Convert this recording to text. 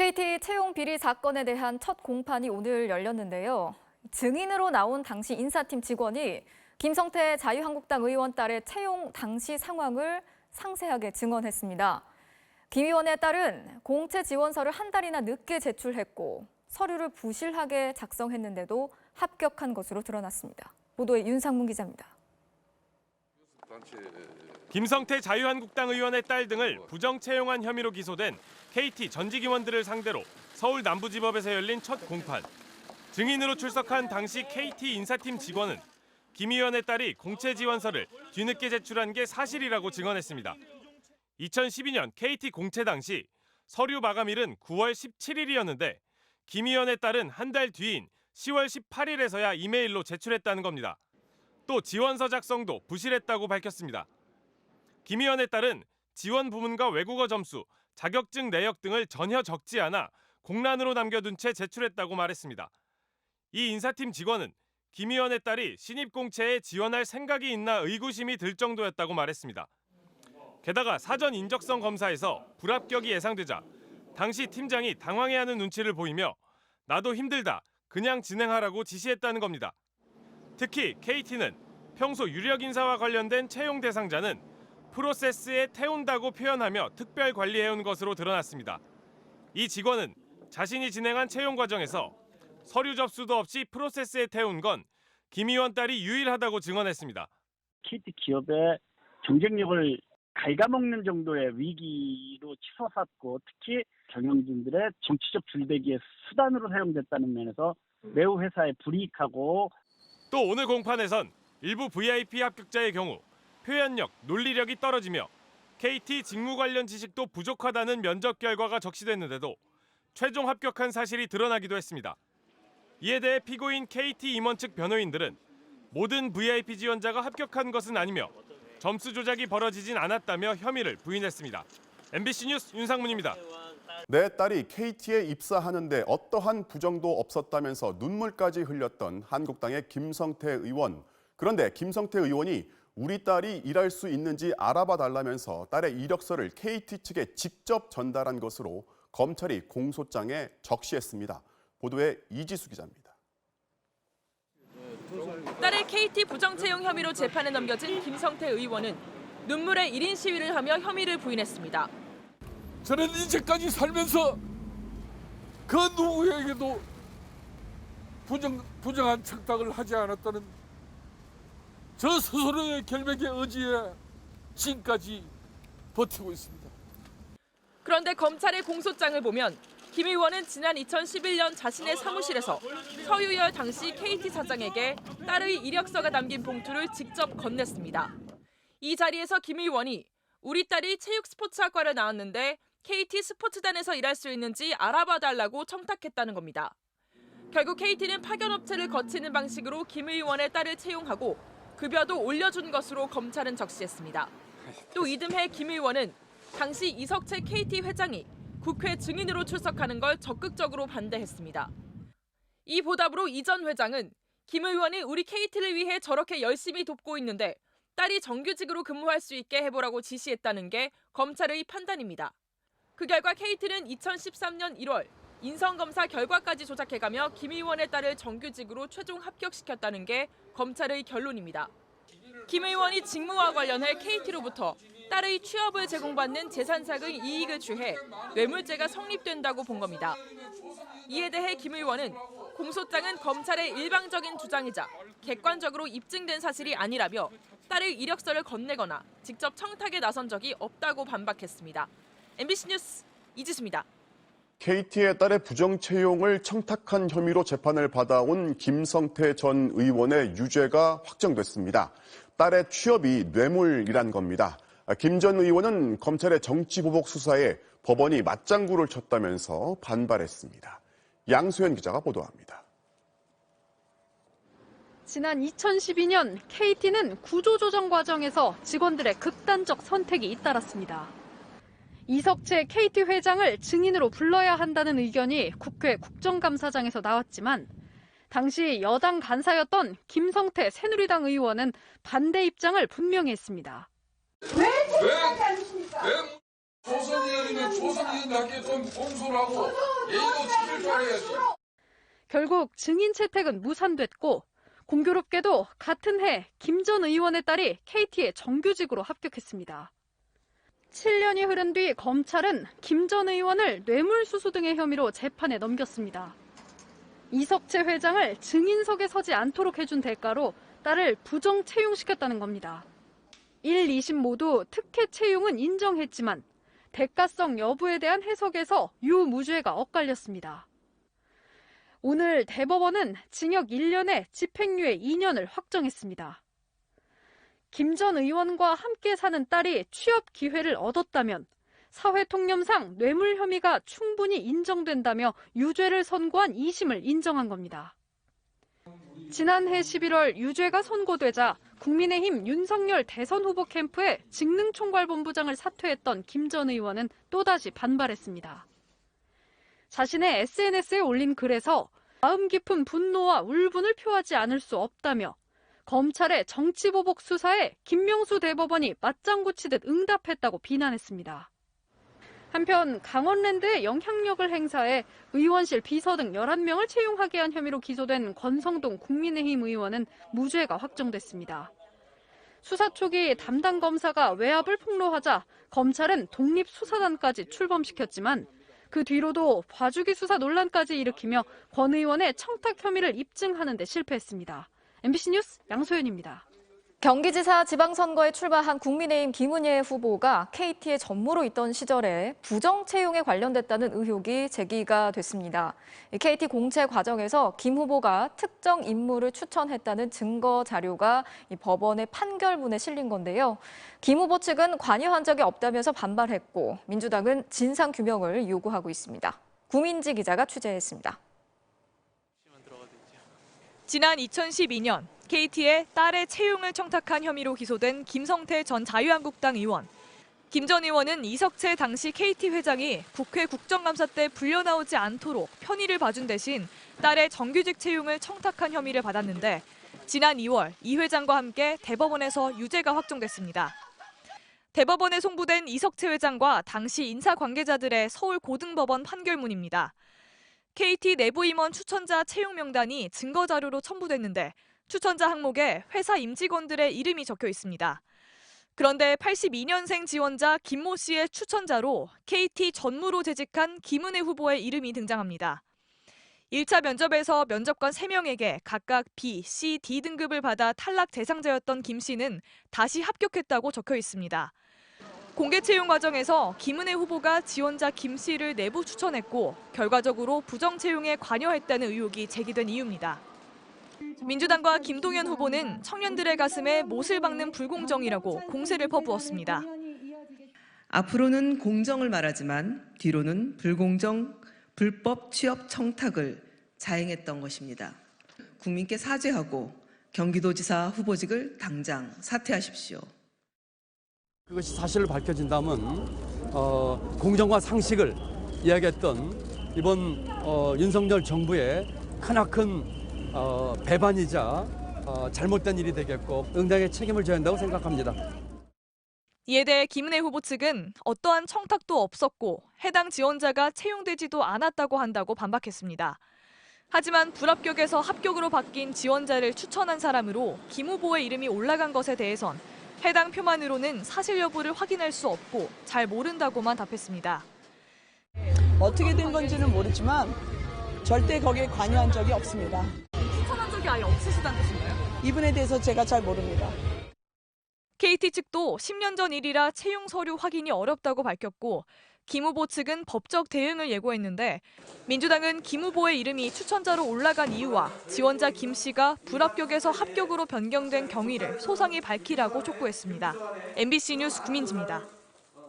KT 채용 비리 사건에 대한 첫 공판이 오늘 열렸는데요. 증인으로 나온 당시 인사팀 직원이 김성태 자유한국당 의원 딸의 채용 당시 상황을 상세하게 증언했습니다. 김 의원의 딸은 공채 지원서를 한 달이나 늦게 제출했고 서류를 부실하게 작성했는데도 합격한 것으로 드러났습니다. 보도에 윤상문 기자입니다. 김성태 자유한국당 의원의 딸 등을 부정 채용한 혐의로 기소된 KT 전직 임원들을 상대로 서울 남부지법에서 열린 첫 공판. 증인으로 출석한 당시 KT 인사팀 직원은 김 의원의 딸이 공채 지원서를 뒤늦게 제출한 게 사실이라고 증언했습니다. 2012년 KT 공채 당시 서류 마감일은 9월 17일이었는데 김 의원의 딸은 한 달 뒤인 10월 18일에서야 이메일로 제출했다는 겁니다. 또 지원서 작성도 부실했다고 밝혔습니다. 김 의원의 딸은 지원 부문과 외국어 점수, 자격증 내역 등을 전혀 적지 않아 공란으로 남겨둔 채 제출했다고 말했습니다. 이 인사팀 직원은 김 의원의 딸이 신입공채에 지원할 생각이 있나 의구심이 들 정도였다고 말했습니다. 게다가 사전 인적성 검사에서 불합격이 예상되자 당시 팀장이 당황해하는 눈치를 보이며 나도 힘들다, 그냥 진행하라고 지시했다는 겁니다. 특히 KT는 평소 유력 인사와 관련된 채용 대상자는 프로세스에 태운다고 표현하며 특별 관리해온 것으로 드러났습니다. 이 직원은 자신이 진행한 채용 과정에서 서류 접수도 없이 프로세스에 태운 건 김 의원 딸이 유일하다고 증언했습니다. KT 기업의 경쟁력을 갉아먹는 정도의 위기로 치솟았고 특히 경영진들의 정치적 줄대기의 수단으로 사용됐다는 면에서 매우 회사에 불이익하고 또 오늘 공판에선 일부 VIP 합격자의 경우 표현력, 논리력이 떨어지며 KT 직무 관련 지식도 부족하다는 면접 결과가 적시됐는데도 최종 합격한 사실이 드러나기도 했습니다. 이에 대해 피고인 KT 임원 측 변호인들은 모든 VIP 지원자가 합격한 것은 아니며 점수 조작이 벌어지진 않았다며 혐의를 부인했습니다. MBC 뉴스 윤상문입니다. 내 딸이 KT에 입사하는데 어떠한 부정도 없었다면서 눈물까지 흘렸던 한국당의 김성태 의원. 그런데 김성태 의원이 우리 딸이 일할 수 있는지 알아봐 달라면서 딸의 이력서를 KT 측에 직접 전달한 것으로 검찰이 공소장에 적시했습니다. 보도에 이지수 기자입니다. 딸의 KT 부정 채용 혐의로 재판에 넘겨진 김성태 의원은 눈물의 1인 시위를 하며 혐의를 부인했습니다. 저는 이제까지 살면서 그 누구에게도 부정한 착각을 하지 않았다는 저 스스로의 결백의 의지에 지금까지 버티고 있습니다. 그런데 검찰의 공소장을 보면 김 의원은 지난 2011년 자신의 사무실에서 서유열 당시 KT 사장에게 딸의 이력서가 담긴 봉투를 직접 건넸습니다. 이 자리에서 김 의원이 우리 딸이 체육스포츠학과를 나왔는데 KT 스포츠단에서 일할 수 있는지 알아봐 달라고 청탁했다는 겁니다. 결국 KT는 파견업체를 거치는 방식으로 김 의원의 딸을 채용하고 급여도 올려준 것으로 검찰은 적시했습니다. 또 이듬해 김 의원은 당시 이석채 KT 회장이 국회 증인으로 출석하는 걸 적극적으로 반대했습니다. 이 보답으로 이 전 회장은 김 의원이 우리 KT를 위해 저렇게 열심히 돕고 있는데 딸이 정규직으로 근무할 수 있게 해보라고 지시했다는 게 검찰의 판단입니다. 그 결과 KT는 2013년 1월 인성검사 결과까지 조작해가며 김 의원의 딸을 정규직으로 최종 합격시켰다는 게 검찰의 결론입니다. 김 의원이 직무와 관련해 KT로부터 딸의 취업을 제공받는 재산상의 이익을 취해 뇌물죄가 성립된다고 본 겁니다. 이에 대해 김 의원은 공소장은 검찰의 일방적인 주장이자 객관적으로 입증된 사실이 아니라며 딸의 이력서를 건네거나 직접 청탁에 나선 적이 없다고 반박했습니다. MBC 뉴스 이지수입니다. KT의 딸의 부정 채용을 청탁한 혐의로 재판을 받아온 김성태 전 의원의 유죄가 확정됐습니다. 딸의 취업이 뇌물이란 겁니다. 김 전 의원은 검찰의 정치보복 수사에 법원이 맞장구를 쳤다면서 반발했습니다. 양소연 기자가 보도합니다. 지난 2012년 KT는 구조조정 과정에서 직원들의 극단적 선택이 잇따랐습니다. 이석채 KT 회장을 증인으로 불러야 한다는 의견이 국회 국정감사장에서 나왔지만 당시 여당 간사였던 김성태 새누리당 의원은 반대 입장을 분명히 했습니다. 왜 조선 의원이면 조선 의원답게 좀 공소를 하고 결국 증인 채택은 무산됐고 공교롭게도 같은 해 김 전 의원의 딸이 KT에 정규직으로 합격했습니다. 7년이 흐른 뒤 검찰은 김 전 의원을 뇌물수수 등의 혐의로 재판에 넘겼습니다. 이석채 회장을 증인석에 서지 않도록 해준 대가로 딸을 부정 채용시켰다는 겁니다. 1, 2심 모두 특혜 채용은 인정했지만 대가성 여부에 대한 해석에서 유무죄가 엇갈렸습니다. 오늘 대법원은 징역 1년에 집행유예 2년을 확정했습니다. 김 전 의원과 함께 사는 딸이 취업 기회를 얻었다면 사회통념상 뇌물 혐의가 충분히 인정된다며 유죄를 선고한 2심을 인정한 겁니다. 지난해 11월 유죄가 선고되자 국민의힘 윤석열 대선 후보 캠프에 직능총괄본부장을 사퇴했던 김 전 의원은 또다시 반발했습니다. 자신의 SNS에 올린 글에서 마음 깊은 분노와 울분을 표하지 않을 수 없다며 검찰의 정치보복 수사에 김명수 대법원이 맞장구 치듯 응답했다고 비난했습니다. 한편 강원랜드의 영향력을 행사해 의원실 비서 등 11명을 채용하게 한 혐의로 기소된 권성동 국민의힘 의원은 무죄가 확정됐습니다. 수사 초기 담당 검사가 외압을 폭로하자 검찰은 독립수사단까지 출범시켰지만 그 뒤로도 봐주기 수사 논란까지 일으키며 권 의원의 청탁 혐의를 입증하는 데 실패했습니다. MBC 뉴스 양소연입니다. 경기지사 지방선거에 출마한 국민의힘 김은혜 후보가 KT의 전무로 있던 시절에 부정 채용에 관련됐다는 의혹이 제기가 됐습니다. KT 공채 과정에서 김 후보가 특정 인물을 추천했다는 증거 자료가 법원의 판결문에 실린 건데요. 김 후보 측은 관여한 적이 없다면서 반발했고 민주당은 진상규명을 요구하고 있습니다. 구민지 기자가 취재했습니다. 지난 2012년 KT의 딸의 채용을 청탁한 혐의로 기소된 김성태 전 자유한국당 의원. 김 전 의원은 이석채 당시 KT 회장이 국회 국정감사 때 불려나오지 않도록 편의를 봐준 대신 딸의 정규직 채용을 청탁한 혐의를 받았는데 지난 2월 이 회장과 함께 대법원에서 유죄가 확정됐습니다. 대법원에 송부된 이석채 회장과 당시 인사 관계자들의 서울고등법원 판결문입니다. KT 내부 임원 추천자 채용 명단이 증거 자료로 첨부됐는데 추천자 항목에 회사 임직원들의 이름이 적혀 있습니다. 그런데 82년생 지원자 김모 씨의 추천자로 KT 전무로 재직한 김은혜 후보의 이름이 등장합니다. 1차 면접에서 면접관 3명에게 각각 B, C, D 등급을 받아 탈락 대상자였던 김 씨는 다시 합격했다고 적혀 있습니다. 공개 채용 과정에서 김은혜 후보가 지원자 김 씨를 내부 추천했고 결과적으로 부정 채용에 관여했다는 의혹이 제기된 이유입니다. 민주당과 김동연 후보는 청년들의 가슴에 못을 박는 불공정이라고 공세를 퍼부었습니다. 앞으로는 공정을 말하지만 뒤로는 불공정, 불법 취업 청탁을 자행했던 것입니다. 국민께 사죄하고 경기도지사 후보직을 당장 사퇴하십시오. 그것이 사실로 밝혀진다면 공정과 상식을 이야기했던 이번 윤석열 정부의 크나큰 배반이자 잘못된 일이 되겠고 응당의 책임을 져야 한다고 생각합니다. 이에 대해 김은혜 후보 측은 어떠한 청탁도 없었고 해당 지원자가 채용되지도 않았다고 한다고 반박했습니다. 하지만 불합격에서 합격으로 바뀐 지원자를 추천한 사람으로 김 후보의 이름이 올라간 것에 대해선 해당 표만으로는 사실 여부를 확인할 수 없고 잘 모른다고만 답했습니다. 어떻게 된 건지는 모르지만 절대 거기에 관여한 적이 없습니다. 추천한 적이 아예 없으시다는 뜻인가요? 이분에 대해서 제가 잘 모릅니다. KT 측도 10년 전 일이라 채용 서류 확인이 어렵다고 밝혔고 김 후보 측은 법적 대응을 예고했는데 민주당은 김 후보의 이름이 추천자로 올라간 이유와 지원자 김 씨가 불합격에서 합격으로 변경된 경위를 소상히 밝히라고 촉구했습니다. MBC 뉴스 구민지입니다.